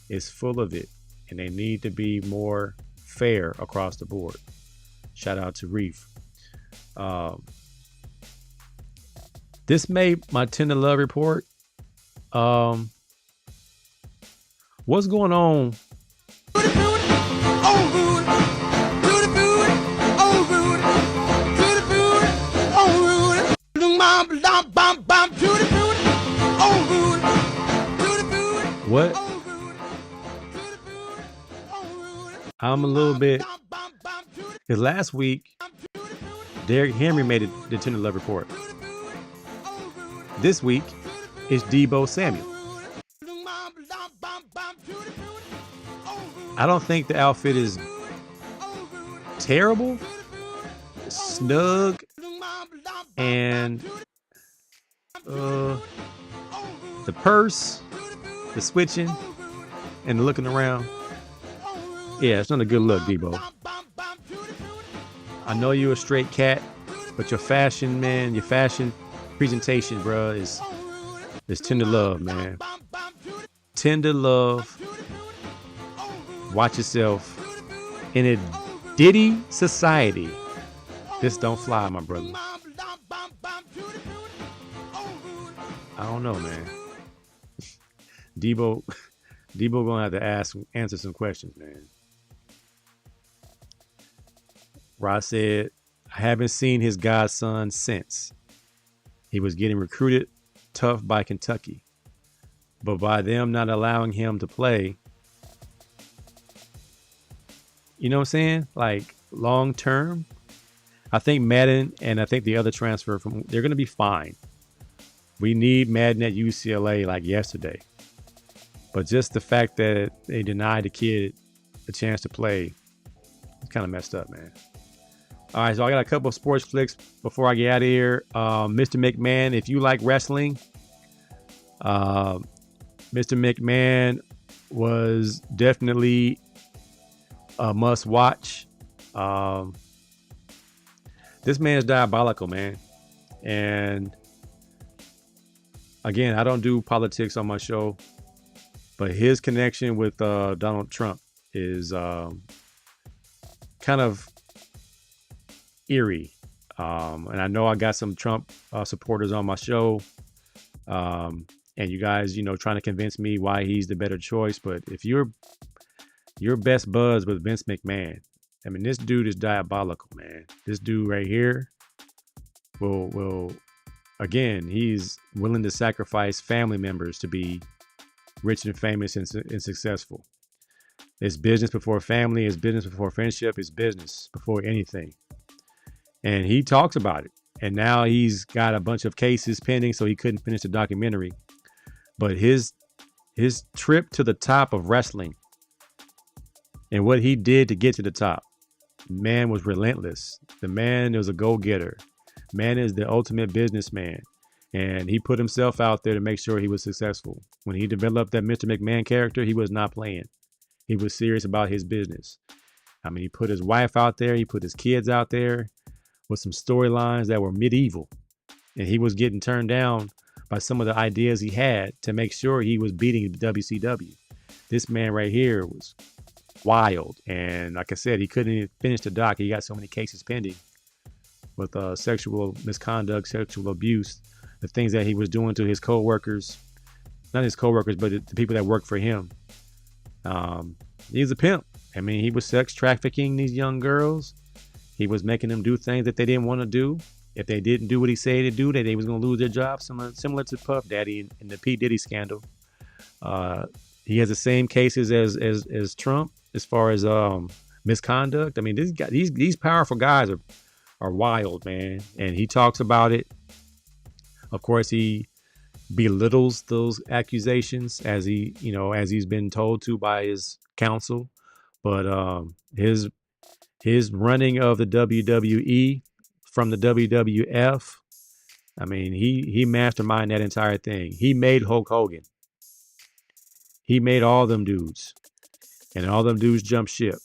is full of it, and they need to be more fair across the board. Shout out to Reef. This made my Tender Love report. What's going on? What? I'm a little bit, because last week Derrick Henry made it the Tender Love Report. This week is Deebo Samuel. I don't think the outfit is terrible, snug, and the purse, the switching, and the looking around. Yeah, it's not a good look, Deebo. I know you're a straight cat, but your fashion, man, your fashion presentation, bro, is tender love, man. Tender love. Watch yourself. In a Diddy society, this don't fly, my brother. I don't know, man. Deebo gonna have to answer some questions, man. Ross said, I haven't seen his godson since. He was getting recruited tough by Kentucky. But by them not allowing him to play, you know what I'm saying? Like long term, I think Madden and I think the other transfer they're going to be fine. We need Madden at UCLA like yesterday. But just the fact that they denied the kid a chance to play, it's kind of messed up, man. All right, so I got a couple of sports flicks before I get out of here. Mr. McMahon, if you like wrestling, Mr. McMahon was definitely a must watch. This man is diabolical, man. And again, I don't do politics on my show, but his connection with Donald Trump is kind of eerie. And I know I got some Trump supporters on my show. And you guys, trying to convince me why he's the better choice. But if you're best buds with Vince McMahon, I mean, this dude is diabolical, man. This dude right here will again, he's willing to sacrifice family members to be rich and famous and successful. It's business before family. It's business before friendship. It's business before anything. And he talks about it. And now he's got a bunch of cases pending, so he couldn't finish the documentary. But his trip to the top of wrestling and what he did to get to the top, man was relentless. The man was a go-getter. Man is the ultimate businessman. And he put himself out there to make sure he was successful. When he developed that Mr. McMahon character, he was not playing. He was serious about his business. I mean, he put his wife out there. He put his kids out there with some storylines that were medieval. And he was getting turned down by some of the ideas he had to make sure he was beating WCW. This man right here was wild. And like I said, he couldn't even finish the doc. He got so many cases pending with sexual misconduct, sexual abuse, the things that he was doing to his co-workers, not his co-workers, but the people that work for him. He's a pimp. I mean, he was sex trafficking these young girls. He was making them do things that they didn't want to do. If they didn't do what he said to do, that they was going to lose their job, similar to Puff Daddy in the P. Diddy scandal. He has the same cases as Trump as far as misconduct. I mean, these powerful guys are wild, man. And he talks about it. Of course, he belittles those accusations as he's been told to by his counsel. But his running of the WWE from the WWF, I mean, he masterminded that entire thing. He made Hulk Hogan. He made all them dudes. And all them dudes jumped ship.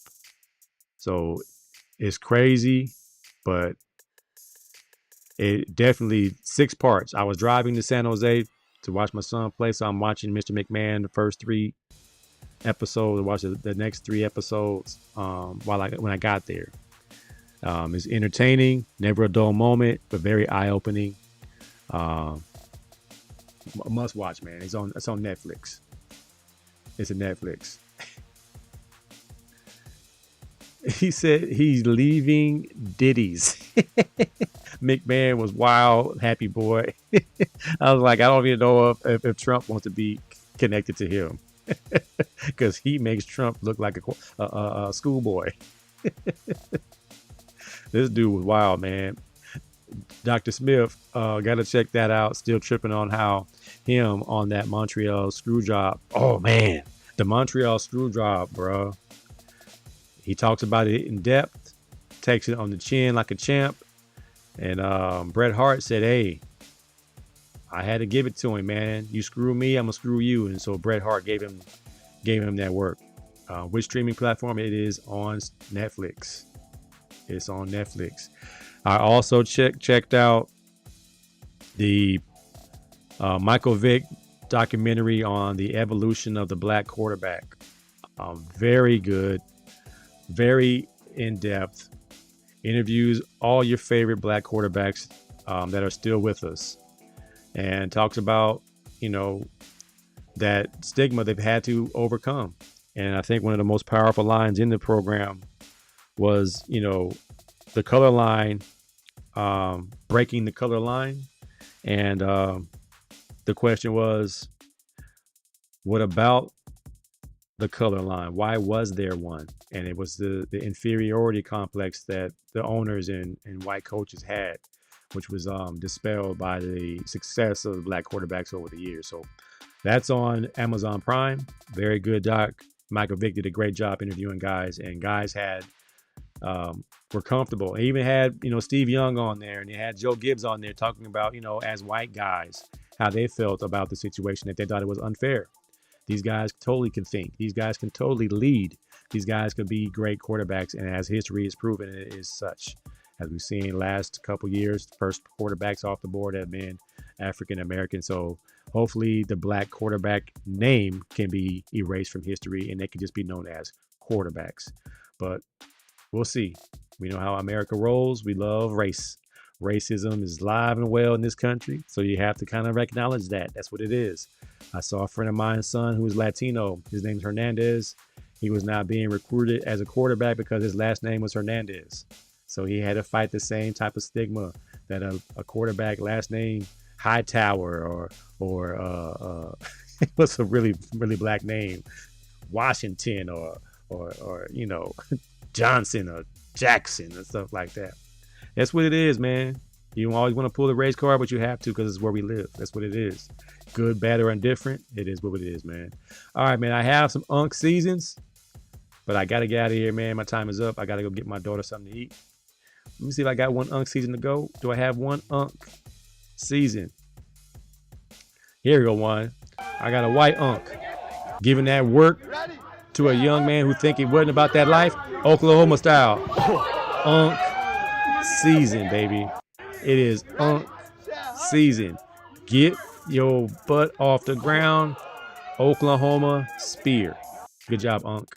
So it's crazy, but it definitely 6 parts. I was driving to San Jose to watch my son play, so I'm watching Mr. McMahon the first 3 episodes, watch the next 3 episodes when I got there. It's entertaining, never a dull moment, but very eye-opening. Must watch, man. It's on Netflix. It's a Netflix. He said he's leaving Diddy's. McMahon was wild, happy boy. I was like, I don't even know if Trump wants to be connected to him. Because he makes Trump look like a schoolboy. This dude was wild, man. Dr. Smith, got to check that out. Still tripping on how him on that Montreal screw job. Oh, man. The Montreal screw job, bro. He talks about it in depth, takes it on the chin like a champ. And Bret Hart said, hey, I had to give it to him, man. You screw me, I'm going to screw you. And so Bret Hart gave him that work. Which streaming platform? It is on Netflix. It's on Netflix. I also checked out the Michael Vick documentary on the evolution of the black quarterback. Very good, very in-depth. Interviews all your favorite black quarterbacks that are still with us, and talks about, that stigma they've had to overcome. And I think one of the most powerful lines in the program was, the color line, breaking the color line. And the question was, what about the color line? Why was there one? And it was the inferiority complex that the owners and white coaches had, which was dispelled by the success of the black quarterbacks over the years. So that's on Amazon Prime. Very good doc. Michael Vick did a great job interviewing guys, and guys were comfortable. They even had, Steve Young on there, and they had Joe Gibbs on there talking about, as white guys, how they felt about the situation, that they thought it was unfair. These guys totally can think. These guys can totally lead. These guys could be great quarterbacks, and as history has proven, it is such. As we've seen last couple years, the first quarterbacks off the board have been African American. So hopefully the black quarterback name can be erased from history, and they can just be known as quarterbacks. But we'll see. We know how America rolls. We love race. Racism is alive and well in this country, so you have to kind of acknowledge that. That's what it is. I saw a friend of mine's son who was Latino. His name's Hernandez. He was not being recruited as a quarterback because his last name was Hernandez. So he had to fight the same type of stigma that a quarterback last name Hightower or what's a really, really black name, Washington or Johnson or Jackson and stuff like that. That's what it is, man. You don't always want to pull the race card, but you have to because it's where we live. That's what it is. Good, bad, or indifferent. It is what it is, man. All right, man. I have some unk seasons, but I got to get out of here, man. My time is up. I got to go get my daughter something to eat. Let me see if I got one unk season to go. Do I have one unk season? Here we go, one. I got a white unk. Giving that work to a young man who think it wasn't about that life. Oklahoma style. Unk season, baby. It is unk season. Get your butt off the ground. Oklahoma spear. Good job, unk.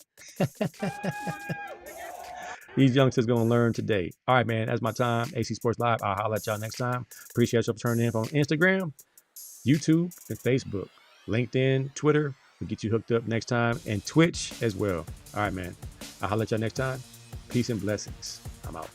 These youngsters going to learn today. All right, man. That's my time. AC Sports Live. I'll holler at y'all next time. Appreciate y'all for turning in on Instagram, YouTube, and Facebook. LinkedIn, Twitter. We'll get you hooked up next time. And Twitch as well. All right, man. I'll holler at y'all next time. Peace and blessings. I'm out.